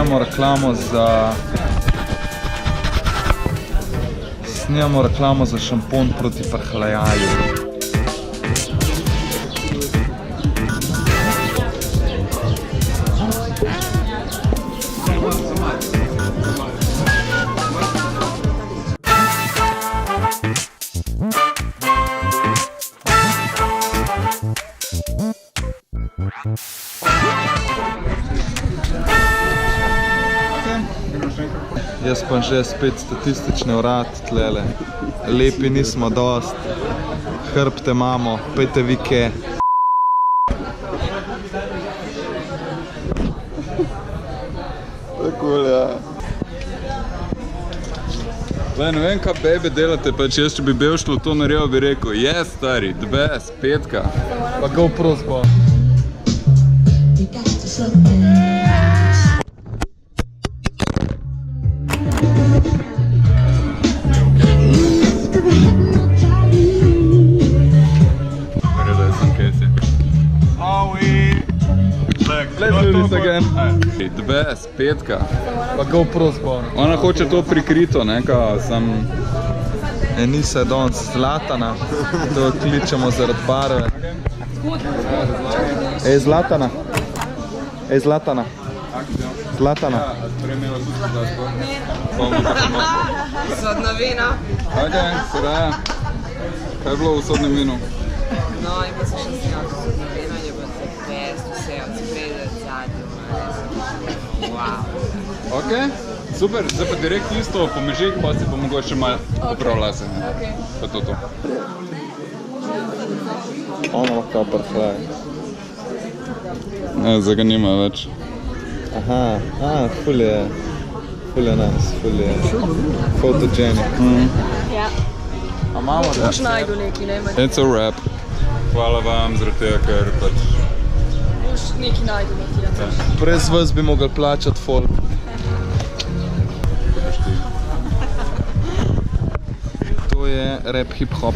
Snemamo reklamo za šampon proti prhlajaju. Jaz pa že spet statistični urad tlele. Lepi nismo dost, hrbte imamo, pejte vi ke. Tako ja. Zdaj, ne vem, kaj bebe delate, pač jaz, če bi bil šlo to naredil, bi rekel, yes, stari, the best, petka. Pa GoPro zbo. Let's do this again. The best, petka. Pa GoPro zbo. Ona hoče to prikrito, ne, kao sam... Enisa je danes Zlatana, to kličemo zaradi barve. Ej, Zlatana. Ej, Zlatana. Zlatana. Sodna vina. Okej, sedaj. Kaj je bilo v sodnem vinu? No, in pa se še snijal sodna vina, je bilo se best, vse od spredaj, zadnjo. Wow. Okej, super, zdaj pa direkt isto, pomežik, pa si pa mogoče malo popravlja se. Pa to. Ono lahko prhlaj. Ne, zdaj ga nima več. Aha, ful je nice, ful je photogenic. Ja. A imamo da? Boš najdu neki, ne? It's a wrap. Hvala vam, zaradi tega, ker pač... Boš neki najdu neki. Brez vas bi mogli plačati folk. To je rap hip hop.